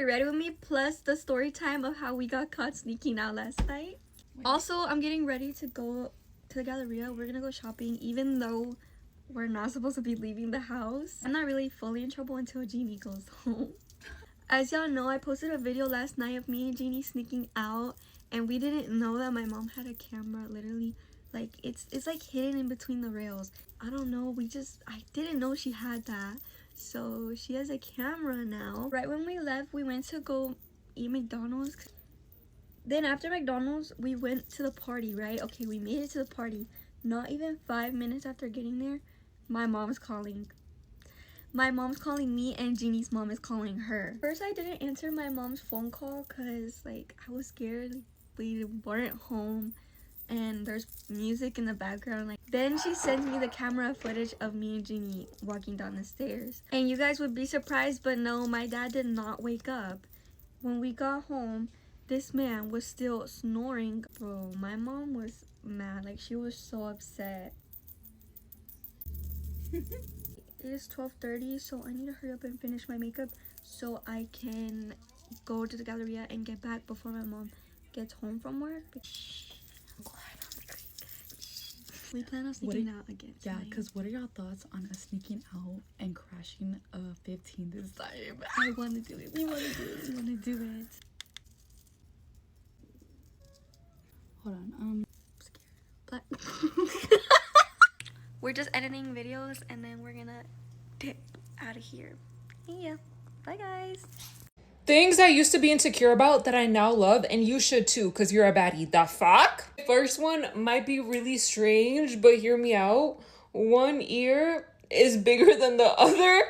you ready with me? Plus the story time of how we got caught sneaking out last night. Also, I'm getting ready to go to the Galleria. We're gonna go shopping, even though we're not supposed to be leaving the house. I'm not really fully in trouble until Jeannie goes home. As y'all know, I posted a video last night of me and Jeannie sneaking out, and we didn't know that my mom had a camera. Literally, like it's like hidden in between the rails. I don't know, I didn't know she had that. So she has a camera now. Right when we left, we went to go eat McDonald's. Then after McDonald's, we went to the party, right? Okay, we made it to the party. Not even 5 minutes after getting there, my mom's calling. My mom's calling me, and Jeannie's mom is calling her. First, I didn't answer my mom's phone call because like I was scared. Like, we weren't home and there's music in the background. Like, then she sends me the camera footage of me and Jeannie walking down the stairs. And you guys would be surprised, but no, my dad did not wake up. When we got home, this man was still snoring. Bro, my mom was mad. Like, she was so upset. It is 12:30, so I need to hurry up and finish my makeup so I can go to the Galleria and get back before my mom gets home from work. We plan on sneaking out again. Yeah, because what are y'all thoughts on us sneaking out and crashing a 15 this time? I want to do it. We want to do it. We want to do it. Hold on, I'm scared. But we're just editing videos and then we're gonna dip out of here. Yeah. Bye, guys. Things I used to be insecure about that I now love, and you should too, because you're a baddie. The fuck? First one might be really strange, but hear me out. One ear is bigger than the other.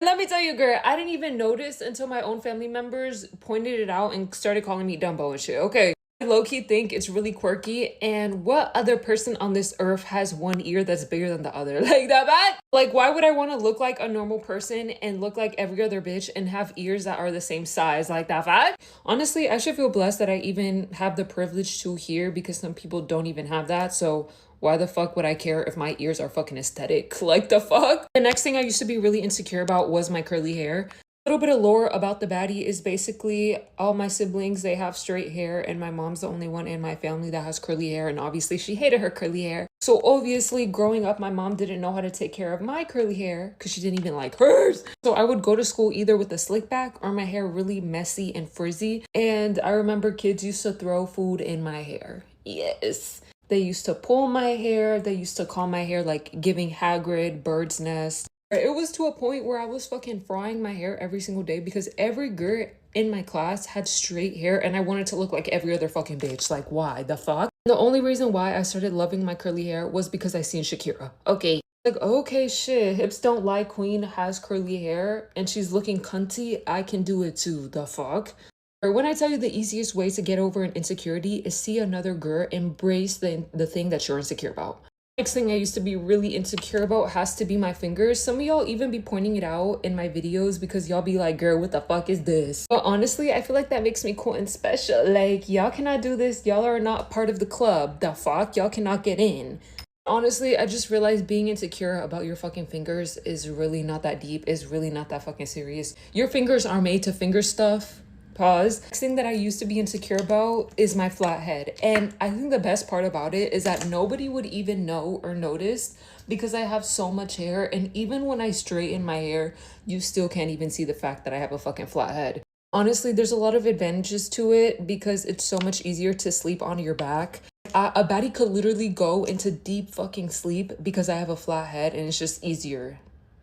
Let me tell you, girl, I didn't even notice until my own family members pointed it out and started calling me Dumbo and shit. Okay. I low-key think it's really quirky, and what other person on this earth has one ear that's bigger than the other? Like, that bad? Like, why would I want to look like a normal person and look like every other bitch and have ears that are the same size? Like, that bad? Honestly, I should feel blessed that I even have the privilege to hear, because some people don't even have that. So why the fuck would I care if my ears are fucking aesthetic? Like, the fuck? The next thing I used to be really insecure about was my curly hair. A little bit of lore about the baddie is basically all my siblings, they have straight hair, and my mom's the only one in my family that has curly hair, and obviously she hated her curly hair. So obviously growing up, my mom didn't know how to take care of my curly hair because she didn't even like hers. So I would go to school either with a slick back or my hair really messy and frizzy. And I remember kids used to throw food in my hair. Yes. They used to pull my hair. They used to call my hair like giving Hagrid, bird's nest. It was to a point where I was fucking frying my hair every single day because every girl in my class had straight hair and I wanted to look like every other fucking bitch. Like, why the fuck? The only reason why I started loving my curly hair was because I seen Shakira. Okay. Like, okay, shit. Hips don't lie. Queen has curly hair and she's looking cunty. I can do it too. The fuck? Or when I tell you the easiest way to get over an insecurity is see another girl embrace the thing that you're insecure about. Next thing I used to be really insecure about has to be my fingers. Some of y'all even be pointing it out in my videos because y'all be like, girl, what the fuck is this? But honestly, I feel like that makes me cool and special. Like, y'all cannot do this. Y'all are not part of the club. The fuck? Y'all cannot get in. Honestly, I just realized being insecure about your fucking fingers is really not that deep. Is really not that fucking serious. Your fingers are made to finger stuff. Pause. Next thing that I used to be insecure about is my flat head. And I think the best part about it is that nobody would even know or notice because I have so much hair. And even when I straighten my hair, you still can't even see the fact that I have a fucking flat head. Honestly, there's a lot of advantages to it because it's so much easier to sleep on your back. A baddie could literally go into deep fucking sleep because I have a flat head and it's just easier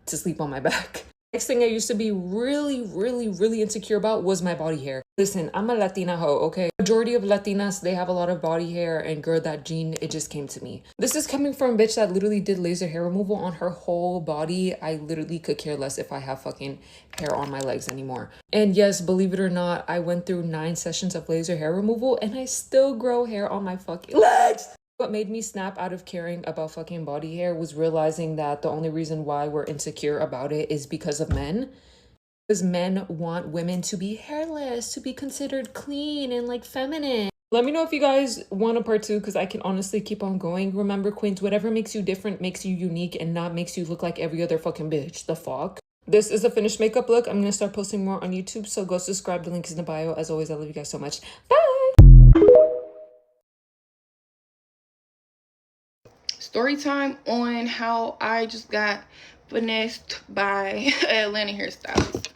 to sleep on my back. Next thing I used to be really insecure about was my body hair. Listen, I'm a Latina hoe, okay? Majority of Latinas, they have a lot of body hair, and girl, that gene, it just came to me. This is coming from a bitch that literally did laser hair removal on her whole body. I literally could care less if I have fucking hair on my legs anymore. And yes, believe it or not, I went through 9 sessions of laser hair removal, and I still grow hair on my fucking legs. What made me snap out of caring about fucking body hair was realizing that the only reason why we're insecure about it is because of men. Because men want women to be hairless, to be considered clean and like feminine. Let me know if you guys want a part 2 because I can honestly keep on going. Remember, queens, whatever makes you different makes you unique and not makes you look like every other fucking bitch. The fuck? This is a finished makeup look. I'm going to start posting more on YouTube, so go subscribe. The link is in the bio. As always, I love you guys so much. Bye! Story time on how I just got finessed by Atlanta hairstylist.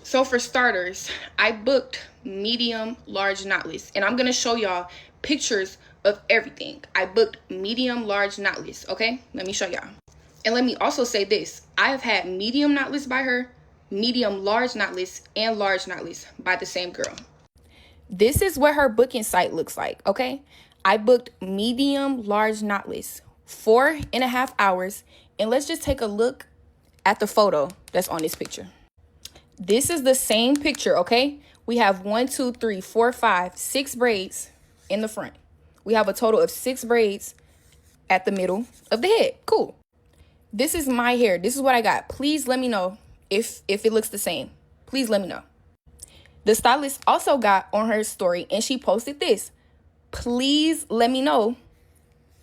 So for starters, I booked medium, large, knotless. And I'm going to show y'all pictures of everything. I booked medium, large, knotless. Okay, let me show y'all. And let me also say this. I have had medium knotless by her, medium, large knotless, and large knotless by the same girl. This is what her booking site looks like, okay? I booked medium, large, knotless, 4.5 hours. And let's just take a look at the photo that's on this picture. This is the same picture, okay? We have 1, 2, 3, 4, 5, 6 braids in the front. We have a total of 6 braids at the middle of the head. Cool. This is my hair. This is what I got. Please let me know if it looks the same. Please let me know. The stylist also got on her story and she posted this. Please let me know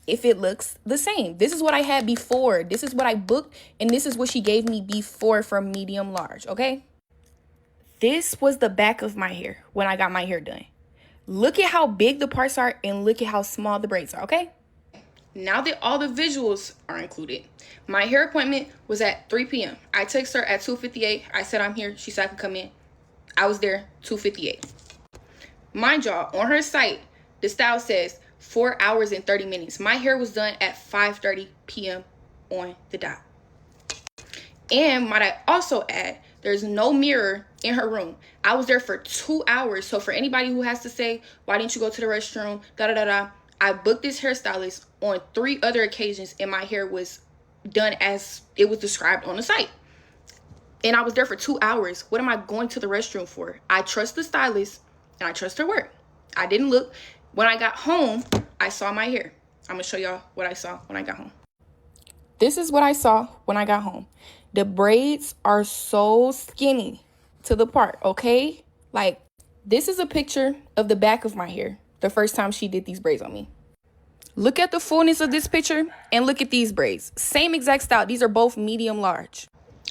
if it looks the same. This is what I had before. This is what I booked and this is what she gave me before for medium large, okay? This was the back of my hair when I got my hair done. Look at how big the parts are and look at how small the braids are, okay? Now that all the visuals are included, my hair appointment was at 3 p.m. I texted her at 2:58. I said I'm here. She said I could come in. I was there 2:58. Mind y'all, on her site, the style says 4 hours and 30 minutes. My hair was done at 5:30 p.m. on the dot. And might I also add, there's no mirror in her room. I was there for 2 hours. So for anybody who has to say, why didn't you go to the restroom? I booked this hairstylist on 3 other occasions and my hair was done as it was described on the site. And I was there for 2 hours. What am I going to the restroom for? I trust the stylist and I trust her work. I didn't look. When I got home, I saw my hair. I'm going to show y'all what I saw when I got home. This is what I saw when I got home. The braids are so skinny to the part, okay? Like, this is a picture of the back of my hair the first time she did these braids on me. Look at the fullness of this picture and look at these braids. Same exact style. These are both medium large.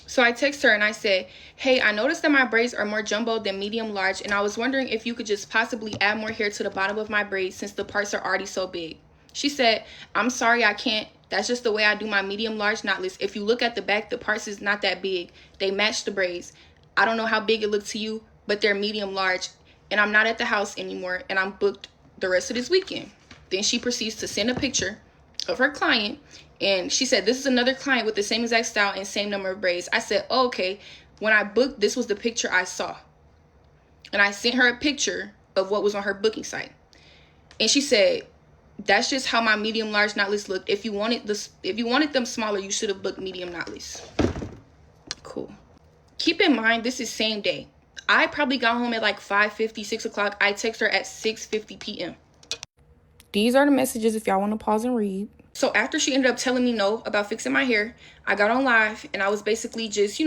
So I texted her and I said, hey, I noticed that my braids are more jumbo than medium large and I was wondering if you could just possibly add more hair to the bottom of my braids since the parts are already so big. She said, I'm sorry, I can't. That's just the way I do my medium large knotless. If you look at the back, the parts is not that big. They match the braids. I don't know how big it looked to you, but they're medium large and I'm not at the house anymore and I'm booked the rest of this weekend. Then she proceeds to send a picture of her client and she said, this is another client with the same exact style and same number of braids. I said, oh, okay. When I booked, this was the picture I saw. And I sent her a picture of what was on her booking site. And she said, that's just how my medium large knotless looked. If you wanted them smaller, you should have booked medium knotless. Cool. Keep in mind, this is same day. I probably got home at like 5:50, 6 o'clock. I text her at 6:50 p.m. These are the messages if y'all want to pause and read. So after she ended up telling me no about fixing my hair, I got on live and I was basically just,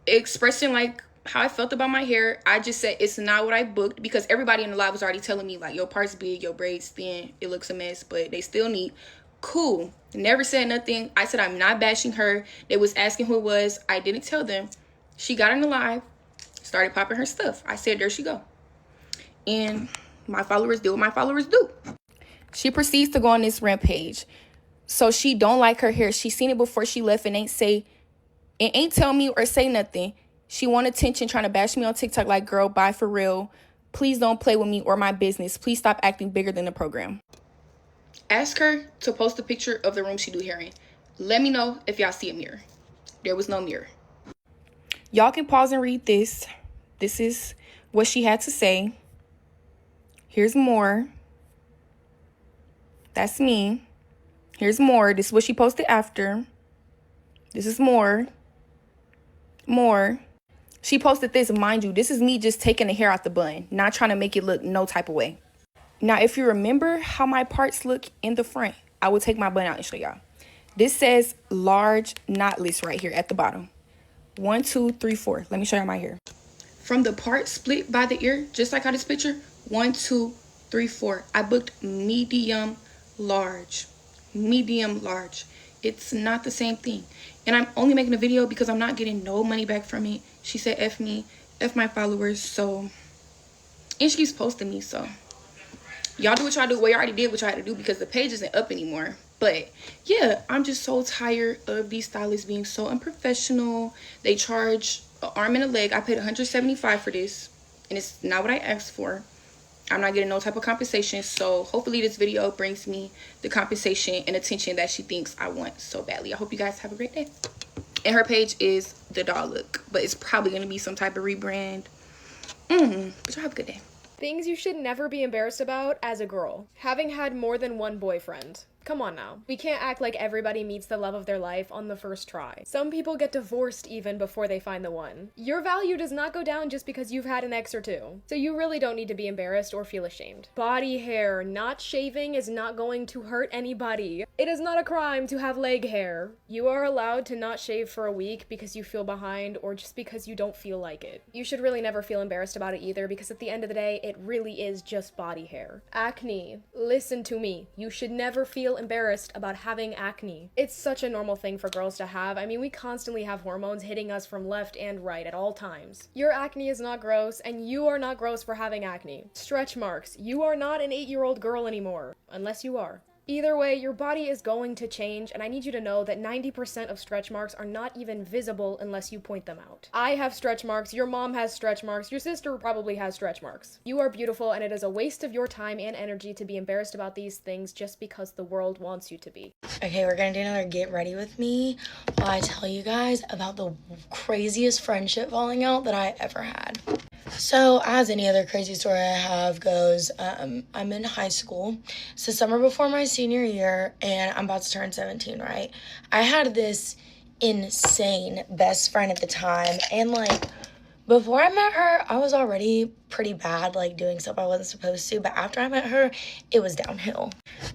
expressing like how I felt about my hair. I just said it's not what I booked because everybody in the live was already telling me like your part's big, your braids thin, it looks a mess, but they still neat. Cool. Never said nothing. I said I'm not bashing her. They was asking who it was. I didn't tell them. She got in the live, started popping her stuff. I said, there she go. And my followers do what my followers do. She proceeds to go on this rampage. So she don't like her hair. She seen it before she left and ain't tell me or say nothing. She want attention, trying to bash me on TikTok like, girl, bye for real. Please don't play with me or my business. Please stop acting bigger than the program. Ask her to post a picture of the room she do hair in. Let me know if y'all see a mirror. There was no mirror. Y'all can pause and read this. This is what she had to say. Here's more. That's me. Here's more. This is what she posted after. This is more. More. She posted this, mind you, this is me just taking the hair out the bun, not trying to make it look no type of way. Now, if you remember how my parts look in the front, I will take my bun out and show y'all. This says large knotless right here at the bottom. 1, 2, 3, 4. Let me show y'all my hair. From the part split by the ear, just like how this picture, 1, 2, 3, 4. I booked medium large. Medium large. It's not the same thing. And I'm only making a video because I'm not getting no money back from it. She said F me, F my followers. So, and she keeps posting me. So, y'all do what y'all do. Well, you already did what y'all had to do because the page isn't up anymore. But yeah, I'm just so tired of these stylists being so unprofessional. They charge an arm and a leg. I paid $175 for this, and it's not what I asked for. I'm not getting no type of compensation. So hopefully this video brings me the compensation and attention that she thinks I want so badly. I hope you guys have a great day. And her page is The Doll Look, but it's probably going to be some type of rebrand. But y'all have a good day. Things you should never be embarrassed about as a girl. Having had more than one boyfriend. Come on now. We can't act like everybody meets the love of their life on the first try. Some people get divorced even before they find the one. Your value does not go down just because you've had an ex or two. So you really don't need to be embarrassed or feel ashamed. Body hair not shaving is not going to hurt anybody. It is not a crime to have leg hair. You are allowed to not shave for a week because you feel behind or just because you don't feel like it. You should really never feel embarrassed about it either because at the end of the day, it really is just body hair. Acne. Listen to me. You should never feel embarrassed about having acne. It's such a normal thing for girls to have. I mean, we constantly have hormones hitting us from left and right at all times. Your acne is not gross, and you are not gross for having acne. Stretch marks. You are not an 8-year-old girl anymore. Unless you are. Either way, your body is going to change, and I need you to know that 90% of stretch marks are not even visible unless you point them out. I have stretch marks, your mom has stretch marks, your sister probably has stretch marks. You are beautiful, and it is a waste of your time and energy to be embarrassed about these things just because the world wants you to be. Okay, we're gonna do another get ready with me while I tell you guys about the craziest friendship falling out that I ever had. So, as any other crazy story I have goes, I'm in high school. It's the summer before my senior year, and I'm about to turn 17, right? I had this insane best friend at the time, and, like, before I met her, I was already pretty bad, like, doing stuff I wasn't supposed to, but after I met her, it was downhill.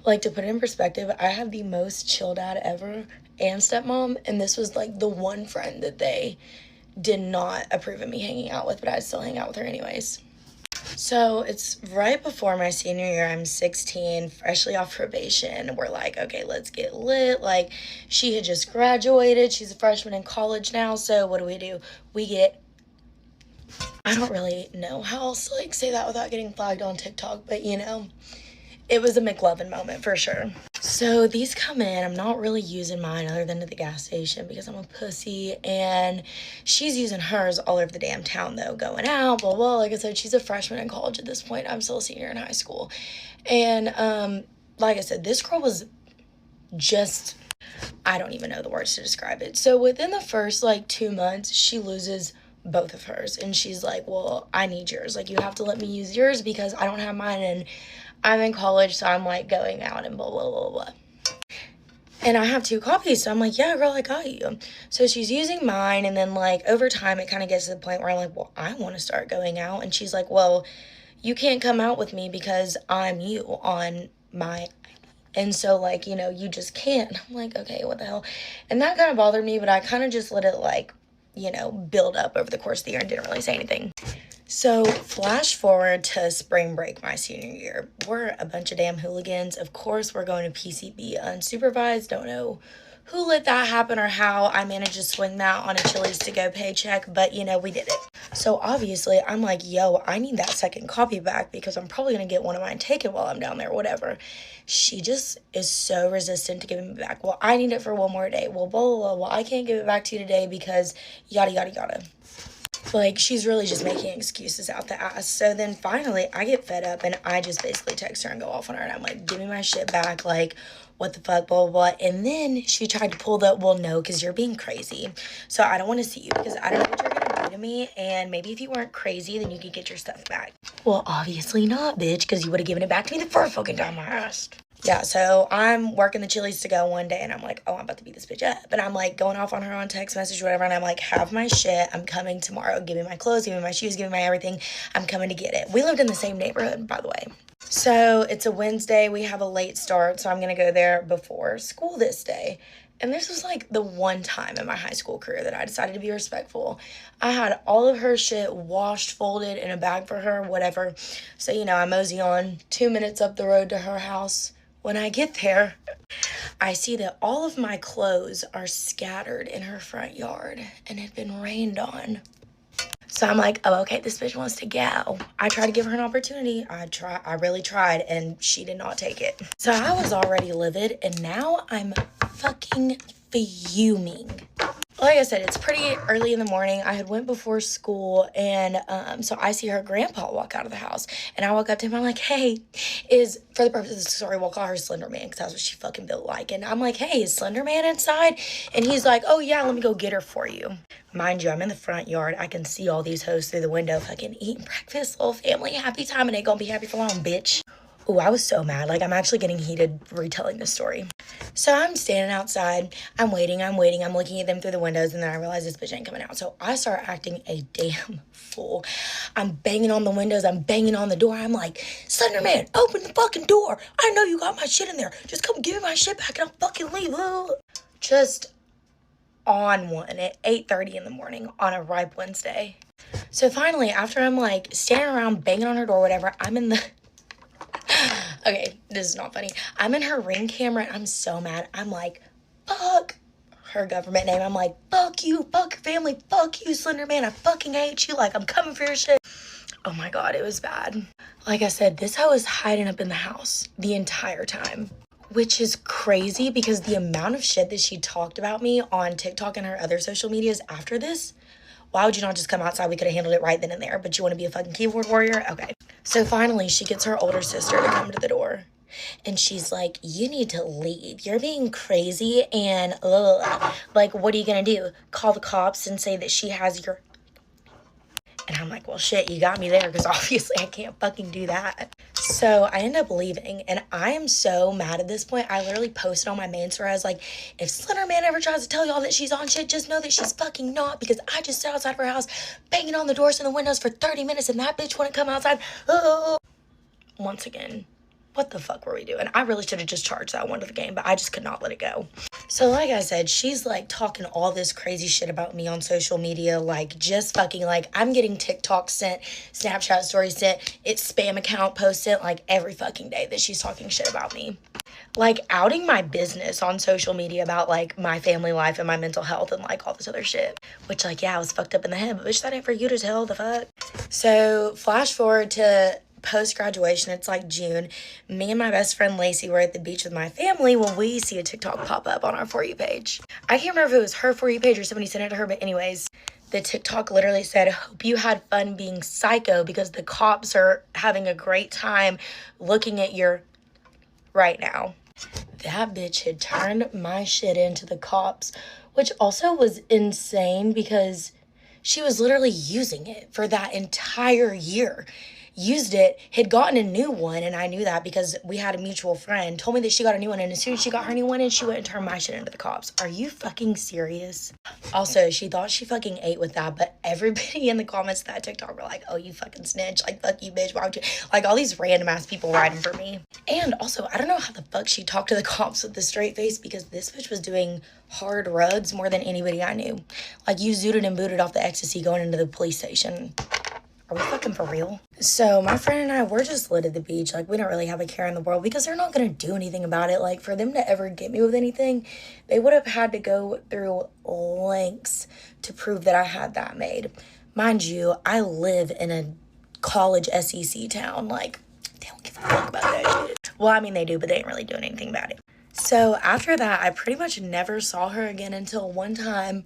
Like, to put it in perspective, I have the most chill dad ever and stepmom, and this was, like, the one friend that they did not approve of me hanging out with, but I'd still hang out with her anyways. So it's right before my senior year. I'm 16, freshly off probation. We're like, okay, let's get lit. Like, she had just graduated. She's a freshman in college now. So what do? We get, I don't really know how else to, like, say that without getting flagged on TikTok, but, you know, it was a McLovin moment for sure. So these come in. I'm not really using mine other than at the gas station because I'm a pussy, and she's using hers all over the damn town though, going out, blah, blah. Like I said, she's a freshman in college at this point. I'm still a senior in high school. And like I said, this girl was just, I don't even know the words to describe it. So within the first, like, 2 months, she loses both of hers, and she's like, well, I need yours. Like, you have to let me use yours because I don't have mine, and I'm in college, so I'm, like, going out and blah, blah, blah, blah. And I have 2 copies, so I'm like, yeah, girl, I got you. So she's using mine, and then, like, over time, it kind of gets to the point where I'm like, well, I want to start going out. And she's like, well, you can't come out with me because I'm you on my, and so, like, you know, you just can't. I'm like, okay, what the hell? And that kind of bothered me, but I kind of just let it, like, you know, build up over the course of the year and didn't really say anything. So, flash forward to spring break my senior year. We're a bunch of damn hooligans. Of course, we're going to PCB unsupervised. Don't know who let that happen or how I managed to swing that on a Chili's to go paycheck, but, you know, we did it. So, obviously, I'm like, yo, I need that second copy back because I'm probably going to get one of mine taken while I'm down there, whatever. She just is so resistant to giving me back. Well, I need it for one more day. Well, blah, blah, blah. Well, I can't give it back to you today because yada, yada, yada. Like, she's really just making excuses out the ass. So then finally I get fed up and I just basically text her and go off on her, and I'm like, give me my shit back, like, what the fuck, blah, blah, blah. And then she tried to pull the, well, no, because you're being crazy, so I don't want to see you because I don't know what you're gonna do to me, and maybe if you weren't crazy then you could get your stuff back. Well, obviously not, bitch, because you would have given it back to me the first fucking time I asked. Yeah, so I'm working the Chili's to go one day, and I'm like, oh, I'm about to beat this bitch up. And I'm, like, going off on her on text message or whatever, and I'm like, have my shit. I'm coming tomorrow. Give me my clothes, give me my shoes, give me my everything. I'm coming to get it. We lived in the same neighborhood, by the way. So it's a Wednesday. We have a late start, so I'm going to go there before school this day. And this was, like, the one time in my high school career that I decided to be respectful. I had all of her shit washed, folded in a bag for her, whatever. So, you know, I mosey on 2 minutes up the road to her house. When I get there, I see that all of my clothes are scattered in her front yard and had been rained on. So I'm like, oh, okay, this bitch wants to go. I tried to give her an opportunity. I really tried, and she did not take it. So I was already livid, and now I'm fucking fuming. Like I said, it's pretty early in the morning. I had went before school, and so I see her grandpa walk out of the house, and I walk up to him. I'm like, hey, for the purpose of the story, we'll call her Slender Man because that's what she fucking built like. And I'm like, hey, is Slender Man inside? And he's like, oh yeah, let me go get her for you. Mind you, I'm in the front yard. I can see all these hoes through the window fucking eating breakfast, little family, happy time, and ain't gonna be happy for long, bitch. Ooh, I was so mad. Like, I'm actually getting heated retelling this story. So I'm standing outside. I'm waiting. I'm looking at them through the windows, and then I realize this bitch ain't coming out. So I start acting a damn fool. I'm banging on the windows. I'm banging on the door. I'm like, Slender Man, open the fucking door. I know you got my shit in there. Just come give me my shit back, and I'll fucking leave. Just on one at 8:30 in the morning on a ripe Wednesday. So finally, after I'm like standing around banging on her door, whatever, I'm in the... Okay, this is not funny. I'm in her Ring camera and I'm so mad. I'm like, fuck her government name. I'm like, fuck you, fuck your family, fuck you, Slender Man. I fucking hate you. Like, I'm coming for your shit. Oh my God, it was bad. Like I said, this hoe was hiding up in the house the entire time, which is crazy because the amount of shit that she talked about me on TikTok and her other social medias after this. Why would you not just come outside? We could have handled it right then and there, but you want to be a fucking keyboard warrior? Okay. So finally, she gets her older sister to come to the door. And she's like, you need to leave. You're being crazy and, like, what are you going to do? Call the cops and say that she has your... And I'm like, well, shit, you got me there because obviously I can't fucking do that. So I end up leaving, and I am so mad at this point. I literally posted on my main story. I was like, if Slender Man ever tries to tell y'all that she's on shit, just know that she's fucking not, because I just sat outside of her house banging on the doors and the windows for 30 minutes, and that bitch wouldn't come outside. Once again, what the fuck were we doing? I really should have just charged that one to the game, but I just could not let it go. So like I said, she's like talking all this crazy shit about me on social media, like just fucking like I'm getting TikTok sent, Snapchat stories sent, it's spam account post sent like every fucking day that she's talking shit about me. Like outing my business on social media about like my family life and my mental health and like all this other shit. Which like, yeah, I was fucked up in the head, but bitch, that ain't for you to tell, the fuck. So flash forward to post-graduation, it's like June. Me and my best friend Lacey were at the beach with my family when we see a TikTok pop up on our For You page. I can't remember if it was her For You page or somebody sent it to her, but anyways, the TikTok literally said, hope you had fun being psycho because the cops are having a great time looking at your right now. That bitch had turned my shit into the cops, which also was insane because she was literally using it for that entire year. Used it, had gotten a new one, and I knew that because we had a mutual friend, told me that she got a new one, and as soon as she got her new one in, she went and turned my shit into the cops. Are you fucking serious? Also, she thought she fucking ate with that, but everybody in the comments of that TikTok were like, oh, you fucking snitch, like, fuck you, bitch, why would you, like, all these random ass people writing for me. And also, I don't know how the fuck she talked to the cops with a straight face, because this bitch was doing hard rugs more than anybody I knew. Like, you zooted and booted off the ecstasy going into the police station. Are we fucking for real? So my friend and I, we're just lit at the beach. Like, we don't really have a care in the world because they're not going to do anything about it. Like, for them to ever get me with anything, they would have had to go through lengths to prove that I had that made. Mind you, I live in a college SEC town. Like, they don't give a fuck about that shit. Well, I mean, they do, but they ain't really doing anything about it. So after that, I pretty much never saw her again until one time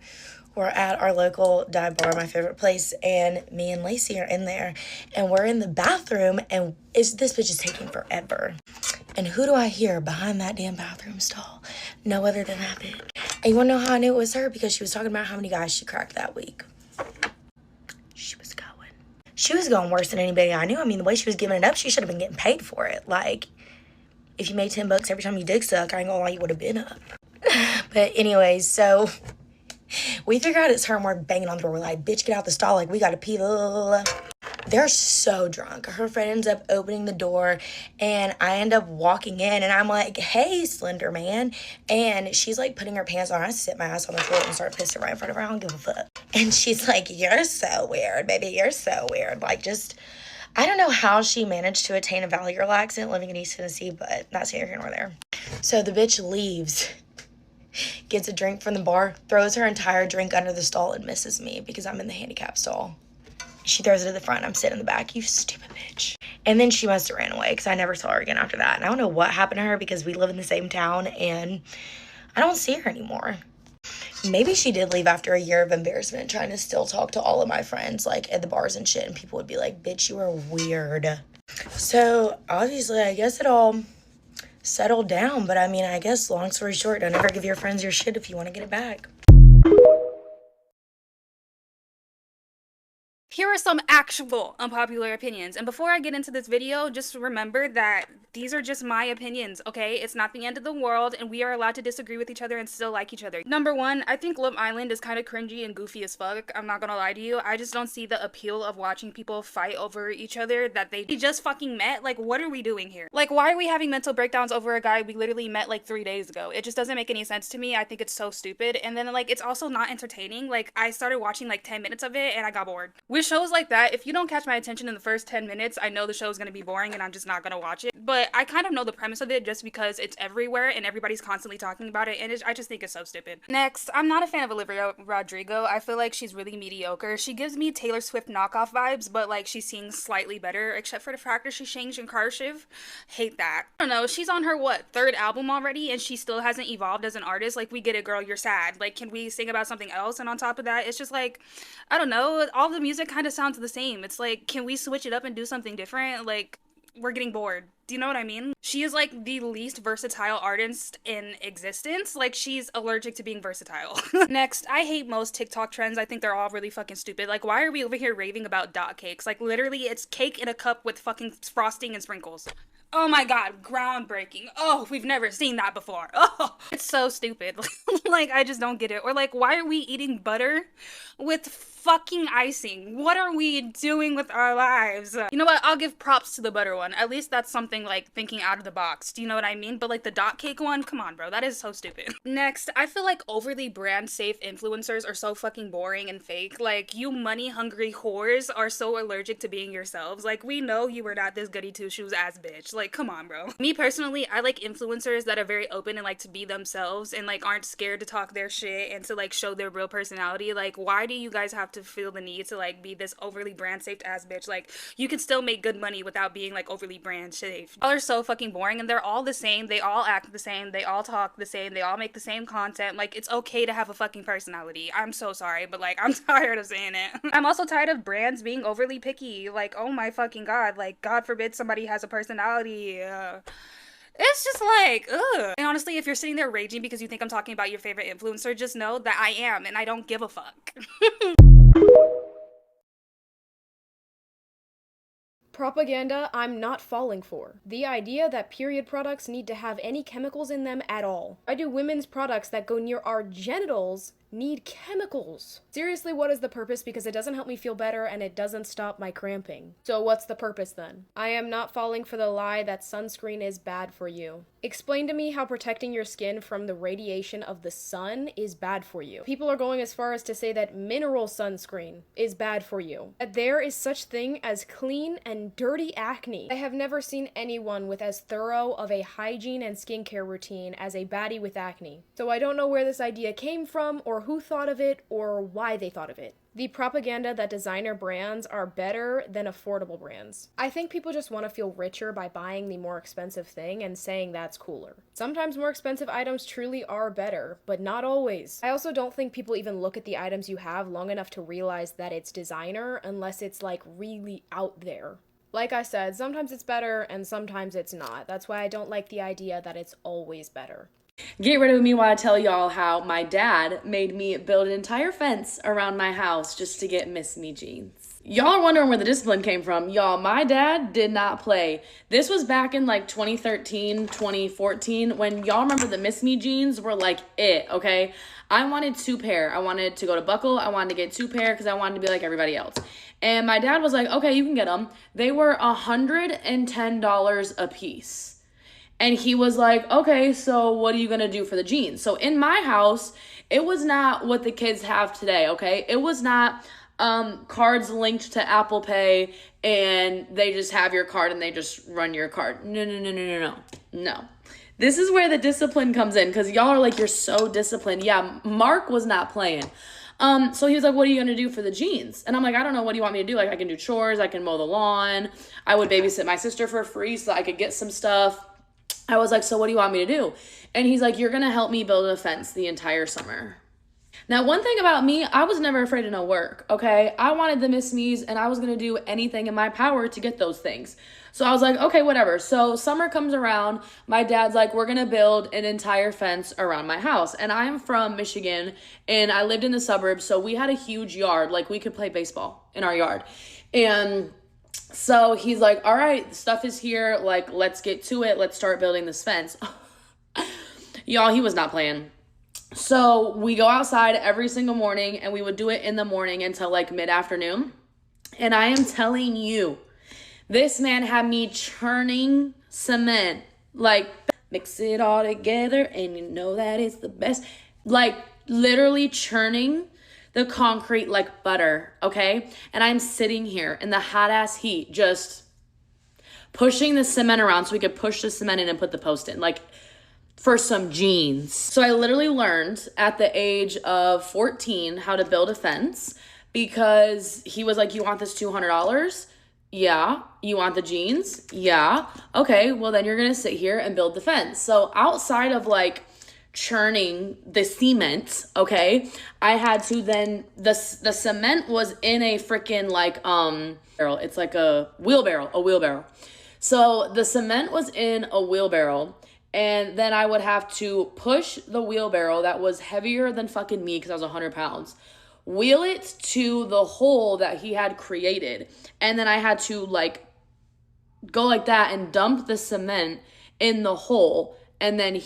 we're at our local dive bar, my favorite place, and me and Lacey are in there, and we're in the bathroom, and this bitch is taking forever. And who do I hear behind that damn bathroom stall? No other than that bitch. And you wanna know how I knew it was her? Because she was talking about how many guys she cracked that week. She was going. She was going worse than anybody I knew. I mean, the way she was giving it up, she should have been getting paid for it. Like, if you made $10 every time you dick suck, I ain't gonna lie, you would have been up. But anyways, so we figure out it's her and we're banging on the door. We're like, bitch, get out the stall. Like, we gotta pee. They're so drunk. Her friend ends up opening the door and I end up walking in and I'm like, hey, Slender Man. And she's like putting her pants on. I sit my ass on the floor and start pissing right in front of her. I don't give a fuck. And she's like, you're so weird, baby. You're so weird. Like, just, I don't know how she managed to attain a Valley Girl accent living in East Tennessee, but that's neither here nor there. So the bitch leaves, gets a drink from the bar, throws her entire drink under the stall, and misses me because I'm in the handicap stall. She throws it to the front. I'm sitting in the back. You stupid bitch. And then she must have ran away because I never saw her again after that. And I don't know what happened to her because we live in the same town and I don't see her anymore. Maybe she did leave after a year of embarrassment, trying to still talk to all of my friends, like, at the bars and shit, and people would be like, bitch, you are weird. So, obviously, I guess it all settled down, but I mean, I guess, long story short, don't ever give your friends your shit if you want to get it back. Here are some actual unpopular opinions. And before I get into this video, just remember that these are just my opinions, okay? It's not the end of the world, and we are allowed to disagree with each other and still like each other. Number one, I think Love Island is kind of cringy and goofy as fuck. I'm not gonna lie to you. I just don't see the appeal of watching people fight over each other that they just fucking met. Like, what are we doing here? Like, why are we having mental breakdowns over a guy we literally met like 3 days ago? It just doesn't make any sense to me. I think it's so stupid. And then, like, it's also not entertaining. Like, I started watching like 10 minutes of it and I got bored. With shows like that, if you don't catch my attention in the first 10 minutes, I know the show is gonna be boring and I'm just not gonna watch it. But I kind of know the premise of it just because it's everywhere and everybody's constantly talking about it, and I just think it's so stupid. Next, I'm not a fan of Olivia Rodrigo. I feel like she's really mediocre. She gives me Taylor Swift knockoff vibes, but like she sings slightly better, except for the fact that she sings in cursive. Hate that. I don't know, she's on her, what, 3rd album already, and she still hasn't evolved as an artist. Like, we get it, girl, you're sad. Like, can we sing about something else? And on top of that, it's just like, I don't know, all the music kind of sounds the same. It's like, can we switch it up and do something different? Like, we're getting bored. Do you know what I mean? She is like the least versatile artist in existence. Like, she's allergic to being versatile. Next, I hate most TikTok trends. I think they're all really fucking stupid. Like, why are we over here raving about dot cakes? Like, literally, it's cake in a cup with fucking frosting and sprinkles. Oh my god, groundbreaking. Oh, we've never seen that before. Oh, it's so stupid. Like, I just don't get it. Or like, why are we eating butter with fucking icing? What are we doing with our lives? You know what? I'll give props to the butter one. At least that's something like thinking out of the box. Do you know what I mean? But like the dot cake one, come on, bro. That is so stupid. Next, I feel like overly brand safe influencers are so fucking boring and fake. Like, you money hungry whores are so allergic to being yourselves. Like, we know you were not this goody two shoes ass bitch. Like, come on, bro. Me personally, I like influencers that are very open and like to be themselves and like aren't scared to talk their shit and to like show their real personality. Like, why do you guys have to feel the need to like be this overly brand safe ass bitch? Like, you can still make good money without being like overly brand safe. Y'all are so fucking boring and they're all the same. They all act the same. They all talk the same. They all make the same content. Like, it's okay to have a fucking personality. I'm so sorry, but like, I'm tired of saying it. I'm also tired of brands being overly picky. Like, oh my fucking god. Like, God forbid somebody has a personality. It's just like, ugh. And honestly, if you're sitting there raging because you think I'm talking about your favorite influencer, just know that I am, and I don't give a fuck. Propaganda I'm not falling for. The idea that period products need to have any chemicals in them at all. Why do women's products that go near our genitals need chemicals? Seriously, what is the purpose? Because it doesn't help me feel better and it doesn't stop my cramping. So what's the purpose then? I am not falling for the lie that sunscreen is bad for you. Explain to me how protecting your skin from the radiation of the sun is bad for you. People are going as far as to say that mineral sunscreen is bad for you. That there is such thing as clean and dirty acne. I have never seen anyone with as thorough of a hygiene and skincare routine as a baddie with acne. So I don't know where this idea came from or who thought of it or why they thought of it. The propaganda that designer brands are better than affordable brands. I think people just want to feel richer by buying the more expensive thing and saying that's cooler. Sometimes more expensive items truly are better, but not always. I also don't think people even look at the items you have long enough to realize that it's designer unless it's like really out there. Like I said, sometimes it's better and sometimes it's not. That's why I don't like the idea that it's always better. Get ready with me while I tell y'all how my dad made me build an entire fence around my house just to get Miss Me jeans. Y'all are wondering where the discipline came from. Y'all, my dad did not play. This was back in like 2013, 2014, when y'all remember the Miss Me jeans were like it, okay? I wanted 2 pair. I wanted to go to Buckle. I wanted to get 2 pair because I wanted to be like everybody else. And my dad was like, okay, you can get them. They were $110 a piece. And he was like, okay, so what are you going to do for the jeans? So in my house, it was not what the kids have today, okay? It was not cards linked to Apple Pay, and they just have your card and they just run your card. No. This is where the discipline comes in, because y'all are like, you're so disciplined. Yeah, Mark was not playing. So he was like, what are you going to do for the jeans? And I'm like, I don't know. What do you want me to do? Like, I can do chores. I can mow the lawn. I would babysit my sister for free so I could get some stuff. I was like, so what do you want me to do? And he's like, you're going to help me build a fence the entire summer. Now, one thing about me, I was never afraid of no work, okay? I wanted the Miss Me's, and I was going to do anything in my power to get those things. So I was like, okay, whatever. So summer comes around. My dad's like, we're going to build an entire fence around my house. And I'm from Michigan, and I lived in the suburbs, so we had a huge yard. Like, we could play baseball in our yard. And so he's like, all right, stuff is here. Like, let's get to it. Let's start building this fence. Y'all, he was not playing. So we go outside every single morning, and we would do it in the morning until like mid-afternoon. And I am telling you, this man had me churning cement. Like, mix it all together and you know that it's the best. Like, literally churning the concrete like butter, okay? And I'm sitting here in the hot-ass heat just pushing the cement around so we could push the cement in and put the post in. Like, for some jeans. So I literally learned at the age of 14 how to build a fence, because he was like, you want this $200? Yeah. You want the jeans? Yeah. Okay, well then you're gonna sit here and build the fence. So outside of like churning the cement, okay, I had to then, the cement was in a freaking like barrel. It's like a wheelbarrow. So the cement was in a wheelbarrow, and then I would have to push the wheelbarrow that was heavier than fucking me, because I was 100 pounds, wheel it to the hole that he had created. And then I had to like go like that and dump the cement in the hole. And then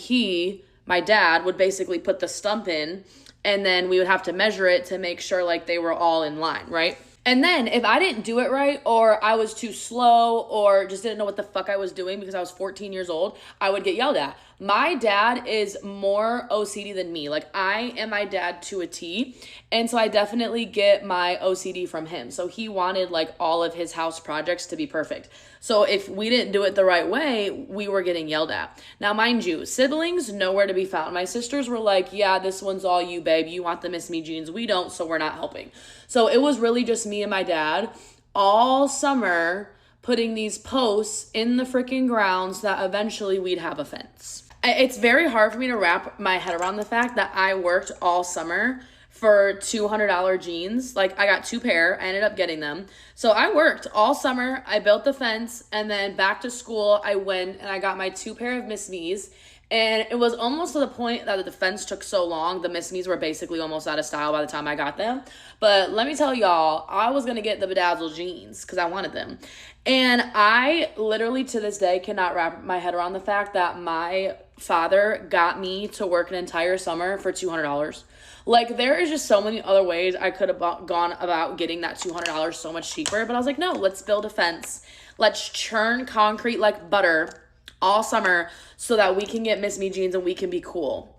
my dad would basically put the stump in, and then we would have to measure it to make sure like they were all in line, right? And then if I didn't do it right, or I was too slow, or just didn't know what the fuck I was doing because I was 14 years old, I would get yelled at. My dad is more OCD than me. Like, I am my dad to a T. And so I definitely get my OCD from him. So he wanted like all of his house projects to be perfect. So if we didn't do it the right way, we were getting yelled at. Now, mind you, siblings, nowhere to be found. My sisters were like, yeah, this one's all you, babe. You want the Miss Me jeans. We don't, so we're not helping. So it was really just me and my dad all summer putting these posts in the freaking grounds that eventually we'd have a fence. It's very hard for me to wrap my head around the fact that I worked all summer for $200 jeans. Like, I got 2 pair. I ended up getting them. So I worked all summer. I built the fence, and then back to school, I went and I got my 2 pair of Miss Me's. And it was almost to the point that the fence took so long, the Miss Me's were basically almost out of style by the time I got them. But let me tell y'all, I was going to get the bedazzled jeans because I wanted them. And I literally to this day cannot wrap my head around the fact that my father got me to work an entire summer for $200. Like, there is just so many other ways I could have gone about getting that $200 so much cheaper. But I was like, no, let's build a fence. Let's churn concrete like butter all summer so that we can get Miss Me jeans and we can be cool.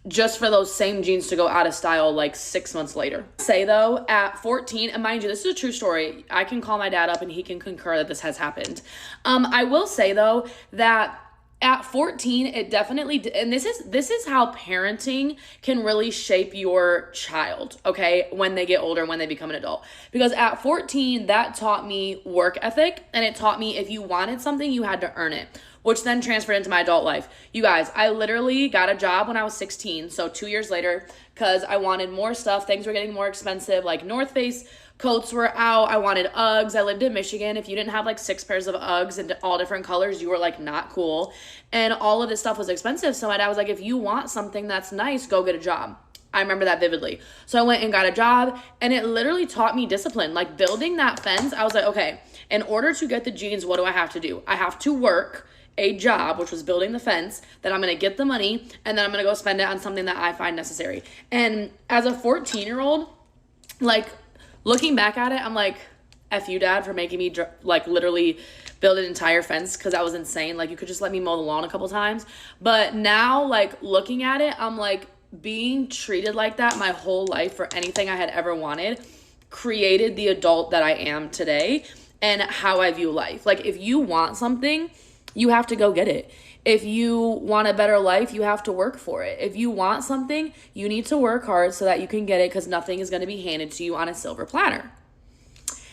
Just for those same jeans to go out of style like 6 months later. Say though, at 14, and mind you, this is a true story. I can call my dad up and he can concur that this has happened. I will say though that at 14, it definitely, and this is how parenting can really shape your child, okay, when they get older, when they become an adult. Because at 14, that taught me work ethic, and it taught me if you wanted something, you had to earn it, which then transferred into my adult life. You guys, I literally got a job when I was 16, so 2 years later, because I wanted more stuff. Things were getting more expensive, like North Face coats were out. I wanted Uggs. I lived in Michigan. If you didn't have like 6 pairs of Uggs in all different colors, you were like not cool. And all of this stuff was expensive. So my dad was like, if you want something that's nice, go get a job. I remember that vividly. So I went and got a job, and it literally taught me discipline. Like, building that fence, I was like, okay, in order to get the jeans, what do I have to do? I have to work a job, which was building the fence, then I'm going to get the money, and then I'm going to go spend it on something that I find necessary. And as a 14-year-old, like, looking back at it, I'm like, F you, Dad, for making me, like, literally build an entire fence, because that was insane. Like, you could just let me mow the lawn a couple times. But now, like, looking at it, I'm like, being treated like that my whole life for anything I had ever wanted created the adult that I am today and how I view life. Like, if you want something, you have to go get it. If you want a better life, you have to work for it. If you want something, you need to work hard so that you can get it, because nothing is going to be handed to you on a silver platter.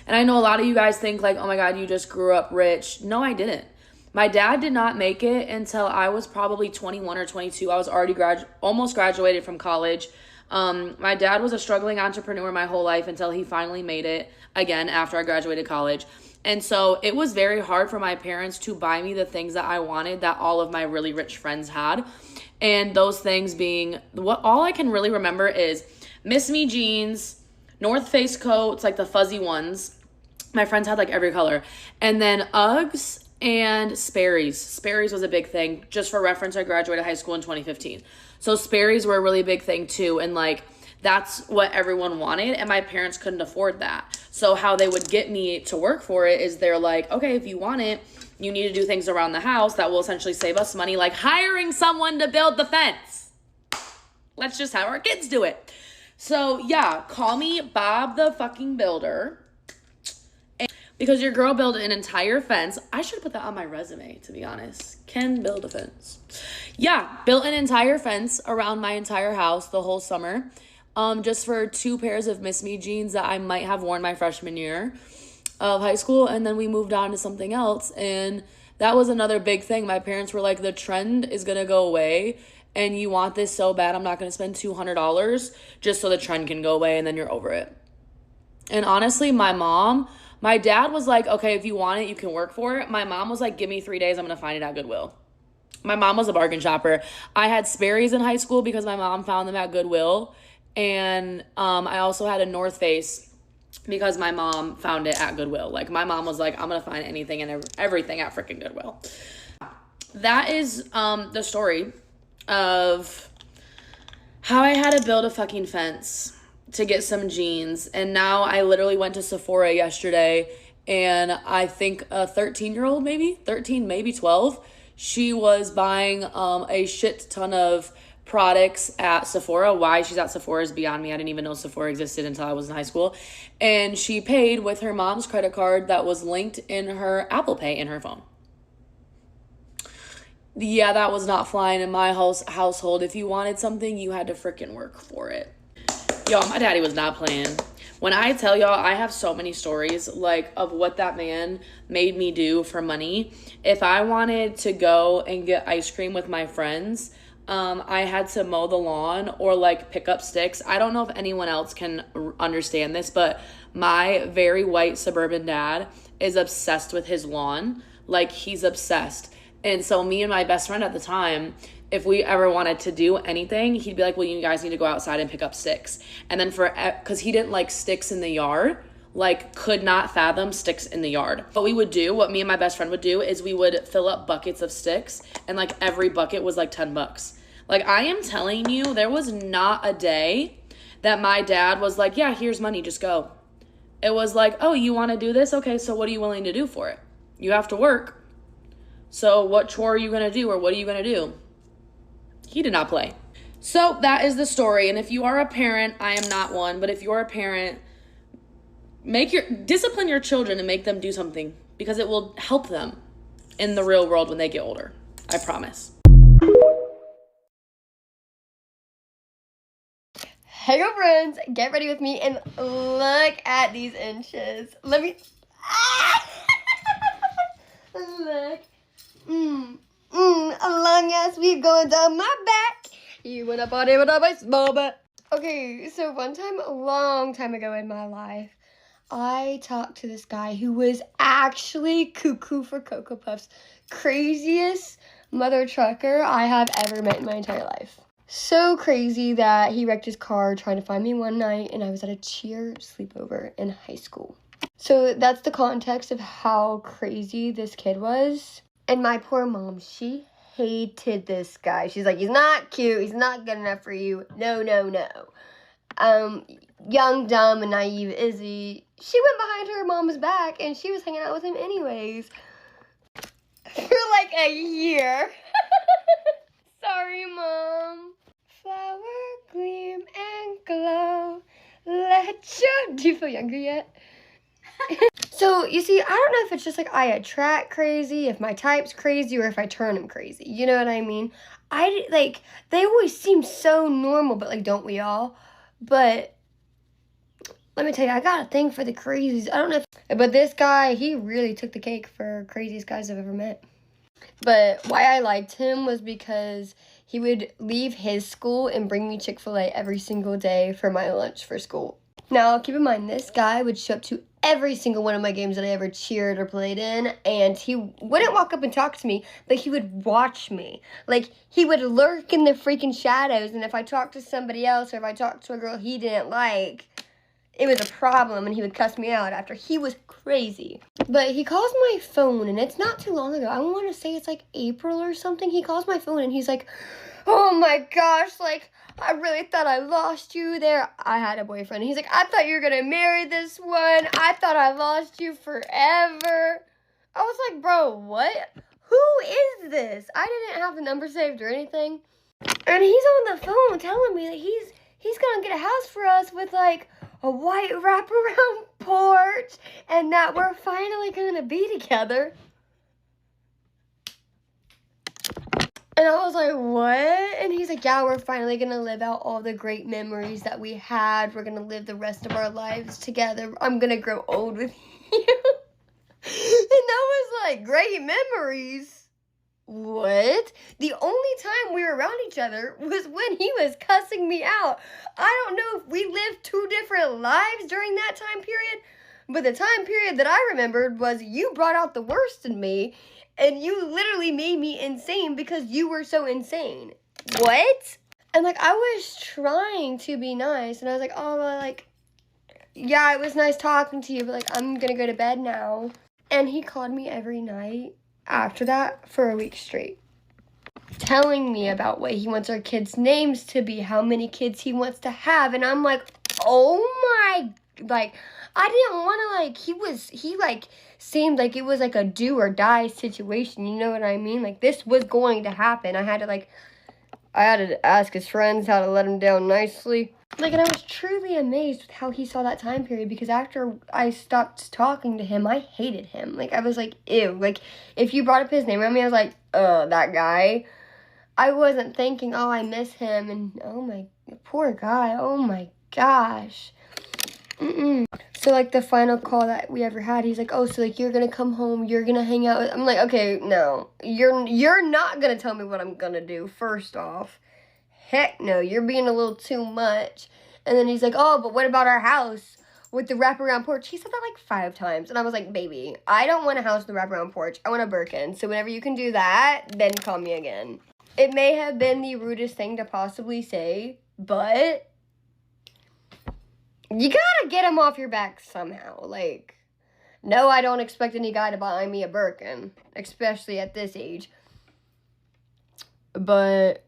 And I know a lot of you guys think like, oh my God, you just grew up rich. No, I didn't. My dad did not make it until I was probably 21 or 22. I was already almost graduated from college. My dad was a struggling entrepreneur my whole life until he finally made it again after I graduated college. And so it was very hard for my parents to buy me the things that I wanted that all of my really rich friends had. And those things being, all I can really remember is Miss Me jeans, North Face coats, like the fuzzy ones. My friends had like every color. And then Uggs and Sperry's. Sperry's was a big thing. Just for reference, I graduated high school in 2015. So Sperry's were a really big thing too. And like, that's what everyone wanted. And my parents couldn't afford that. So how they would get me to work for it is they're like, okay, if you want it, you need to do things around the house that will essentially save us money, like hiring someone to build the fence. Let's just have our kids do it. So yeah, call me Bob the fucking Builder. Because your girl built an entire fence. I should put that on my resume, to be honest. Can build a fence. Yeah, built an entire fence around my entire house the whole summer. Just for 2 pairs of Miss Me jeans that I might have worn my freshman year of high school. And then we moved on to something else. And that was another big thing. My parents were like, the trend is going to go away. And you want this so bad, I'm not going to spend $200 just so the trend can go away and then you're over it. And honestly, my dad was like, okay, if you want it, you can work for it. My mom was like, give me 3 days, I'm going to find it at Goodwill. My mom was a bargain shopper. I had Sperry's in high school because my mom found them at Goodwill. And I also had a North Face because my mom found it at Goodwill. Like, my mom was like, I'm going to find anything and everything at freaking Goodwill. That is the story of how I had to build a fucking fence to get some jeans. And now I literally went to Sephora yesterday, and I think a 13-year-old, maybe 13, maybe 12, she was buying a shit ton of products at Sephora. Why she's at Sephora is beyond me. I didn't even know Sephora existed until I was in high school. And she paid with her mom's credit card that was linked in her Apple Pay in her phone. Yeah, that was not flying in my household. If you wanted something, you had to freaking work for it. Y'all, my daddy was not playing. When I tell y'all, I have so many stories like of what that man made me do for money. If I wanted to go and get ice cream with my friends, I had to mow the lawn or like pick up sticks. I don't know if anyone else can understand this, but my very white suburban dad is obsessed with his lawn. Like, he's obsessed. And so me and my best friend at the time, if we ever wanted to do anything, he'd be like, well, you guys need to go outside and pick up sticks. And then because he didn't like sticks in the yard, like could not fathom sticks in the yard. What me and my best friend would do is we would fill up buckets of sticks, and like every bucket was like $10. Like, I am telling you, there was not a day that my dad was like, yeah, here's money, just go. It was like, oh, you want to do this? Okay, so what are you willing to do for it? You have to work. So what chore are you going to do, or what are you going to do? He did not play. So that is the story. And if you are a parent, I am not one, but if you're a parent, discipline your children and make them do something, because it will help them in the real world when they get older. I promise. Hey girlfriends, get ready with me and look at these inches. Let me look. A long ass weave going down my back. You wanna party with my small butt. Okay, so one time, a long time ago in my life, I talked to this guy who was actually cuckoo for Cocoa Puffs. Craziest mother trucker I have ever met in my entire life. So crazy that he wrecked his car trying to find me one night, and I was at a cheer sleepover in high school. So that's the context of how crazy this kid was. And my poor mom, she hated this guy. She's like, he's not cute, he's not good enough for you. No. Young, dumb, and naive Izzy, she went behind her mom's back, and she was hanging out with him anyways. For like a year. Sorry, Mom. Flower gleam and glow Let you. Do you feel younger yet? So, you see, I don't know if it's just like I attract crazy, if my type's crazy, or if I turn him crazy. You know what I mean? They always seem so normal, but like, don't we all? But let me tell you, I got a thing for the crazies. I don't know but this guy, he really took the cake for craziest guys I've ever met. But why I liked him was because he would leave his school and bring me Chick-fil-A every single day for my lunch for school. Now, keep in mind, this guy would show up to every single one of my games that I ever cheered or played in, and he wouldn't walk up and talk to me, but he would watch me. Like, he would lurk in the freaking shadows, and if I talked to somebody else or if I talked to a girl he didn't like, it was a problem, and he would cuss me out after. He was crazy. But he calls my phone, and it's not too long ago. I want to say it's like April or something. He calls my phone, and he's like, oh my gosh, like, I really thought I lost you there. I had a boyfriend. He's like, I thought you were going to marry this one. I thought I lost you forever. I was like, bro, what? Who is this? I didn't have the number saved or anything. And he's on the phone telling me that he's going to get a house for us with, like, a white wraparound porch, and that we're finally going to be together. And I was like, what? And he's like, yeah, we're finally going to live out all the great memories that we had. We're going to live the rest of our lives together. I'm going to grow old with you. And that was like, great memories. What? The only time we were around each other was when he was cussing me out. I don't know if we lived two different lives during that time period, but the time period that I remembered was you brought out the worst in me, and you literally made me insane because you were so insane. What? And like, I was trying to be nice, and I was like, oh, well, like, yeah, it was nice talking to you, but like, I'm gonna go to bed now. And he called me every night after that for a week straight, telling me about what he wants our kids' names to be, how many kids he wants to have. And I'm like, oh my, like, I didn't want to, like, he seemed like it was like a do or die situation, you know what I mean? Like, this was going to happen. I had to ask his friends how to let him down nicely. Like, and I was truly amazed with how he saw that time period, because after I stopped talking to him, I hated him. Like, I was like, ew. Like, if you brought up his name around me, I was like, that guy. I wasn't thinking, oh, I miss him, and oh my, poor guy, oh my gosh. So, like, the final call that we ever had, he's like, oh, so, like, you're gonna come home, you're gonna hang out with, I'm like, okay, no, you're not gonna tell me what I'm gonna do, first off. Heck no, you're being a little too much. And then he's like, oh, but what about our house with the wraparound porch? He said that like 5 times. And I was like, baby, I don't want a house with a wraparound porch. I want a Birkin. So whenever you can do that, then call me again. It may have been the rudest thing to possibly say, but you gotta get him off your back somehow. Like, no, I don't expect any guy to buy me a Birkin, especially at this age. But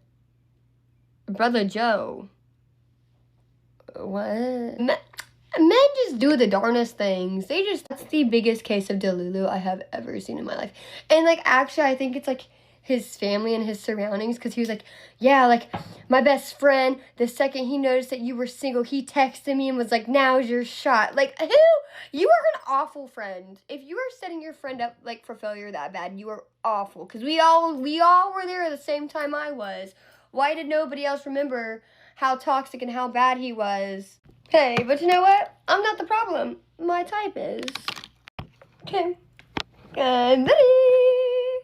Brother Joe, what? Men just do the darnest things. That's the biggest case of Delulu I have ever seen in my life. And, like, actually, I think it's, like, his family and his surroundings, because he was like, yeah, like, my best friend, the second he noticed that you were single, he texted me and was like, now's your shot. Like, who? You are an awful friend. If you are setting your friend up, like, for failure that bad, you are awful, because we all were there at the same time I was. Why did nobody else remember how toxic and how bad he was? Hey, but you know what? I'm not the problem. My type is. Okay. Good night.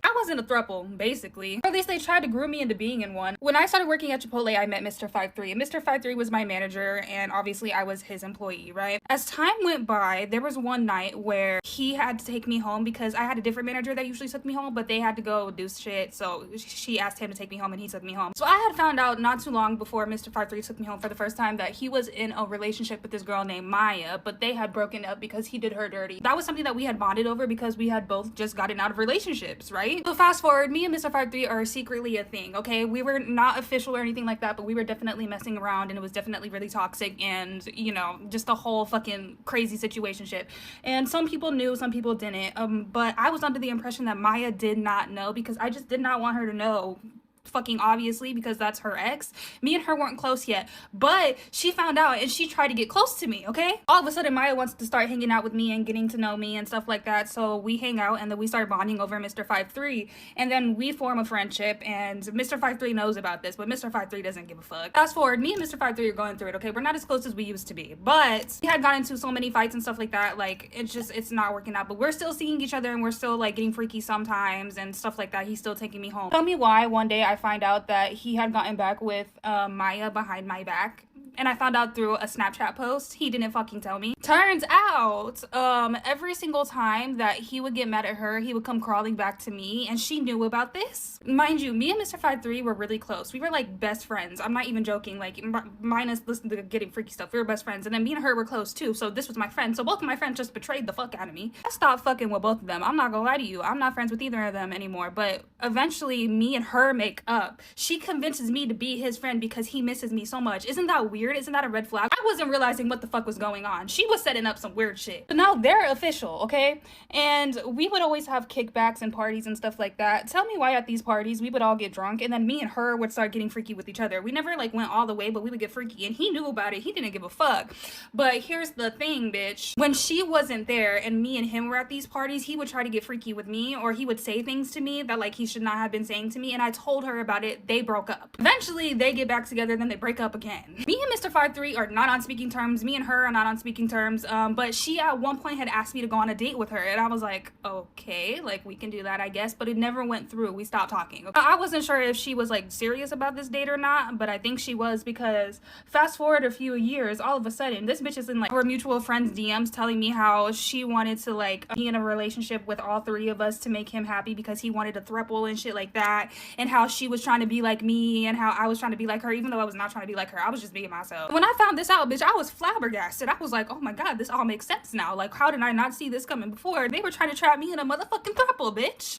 I was in a throuple, basically. Or at least they tried to groom me into being in one. When I started working at Chipotle, I met Mr. 53. And Mr. 53 was my manager, and obviously I was his employee, right? As time went by, there was one night where he had to take me home because I had a different manager that usually took me home, but they had to go do shit, so she asked him to take me home and he took me home. So I had found out not too long before Mr. 53 took me home for the first time that he was in a relationship with this girl named Maya, but they had broken up because he did her dirty. That was something that we had bonded over because we had both just gotten out of relationships, right? So fast forward, me and Mr. 53 are secretly a thing, okay? We were not official or anything like that, but we were definitely messing around, and it was definitely really toxic, and, you know, just a whole fucking crazy situationship. And some people knew, some people didn't, but I was under the impression that Maya did not know, because I just did not want her to know fucking obviously, because that's her ex. Me and her weren't close yet, but she found out and she tried to get close to me, okay? All of a sudden, Maya wants to start hanging out with me and getting to know me and stuff like that, so we hang out and then we start bonding over Mr. 5'3", and then we form a friendship, and Mr. 5'3" knows about this, but Mr. 5'3" doesn't give a fuck. Fast forward, me and Mr. 5'3" are going through it, okay? We're not as close as we used to be, but we had gotten into so many fights and stuff like that, like, it's not working out, but we're still seeing each other and we're still, like, getting freaky sometimes and stuff like that. He's still taking me home. Tell me why one day I find out that he had gotten back with Maya behind my back, and I found out through a Snapchat post. He didn't fucking tell me. Turns out, every single time that he would get mad at her, he would come crawling back to me, and she knew about this. Mind you, me and Mr. 5'3" were really close. We were like best friends. I'm not even joking, like minus listen to getting freaky stuff. We were best friends, and then me and her were close too, so this was my friend. So both of my friends just betrayed the fuck out of me. I stopped fucking with both of them. I'm not gonna lie to you. I'm not friends with either of them anymore, but eventually me and her make up. She convinces me to be his friend because he misses me so much. Isn't that weird? Isn't that a red flag? I wasn't realizing what the fuck was going on. She was setting up some weird shit. But now they're official, okay? And we would always have kickbacks and parties and stuff like that. Tell me why at these parties we would all get drunk and then me and her would start getting freaky with each other. We never like went all the way, but we would get freaky, and he knew about it. He didn't give a fuck. But here's the thing, bitch. When she wasn't there and me and him were at these parties, he would try to get freaky with me, or he would say things to me that like he should not have been saying to me, and I told her about it. They broke up. Eventually they get back together, then they break up again. Me and Mr. 5'3" are not on speaking terms. Me and her are not on speaking terms. But she at one point had asked me to go on a date with her, and I was like, okay, like we can do that, I guess, but it never went through. We stopped talking. I wasn't sure if she was like serious about this date or not, but I think she was, because fast forward a few years, all of a sudden this bitch is in like her mutual friends DMs telling me how she wanted to like be in a relationship with all three of us to make him happy because he wanted a throuple and shit like that, and how she was trying to be like me and how I was trying to be like her, even though I was not trying to be like her. I was just being myself. When I found this out, bitch, I was flabbergasted. I was like, oh my god, this all makes sense now. Like, how did I not see this coming before? They were trying to trap me in a motherfucking throuple, bitch.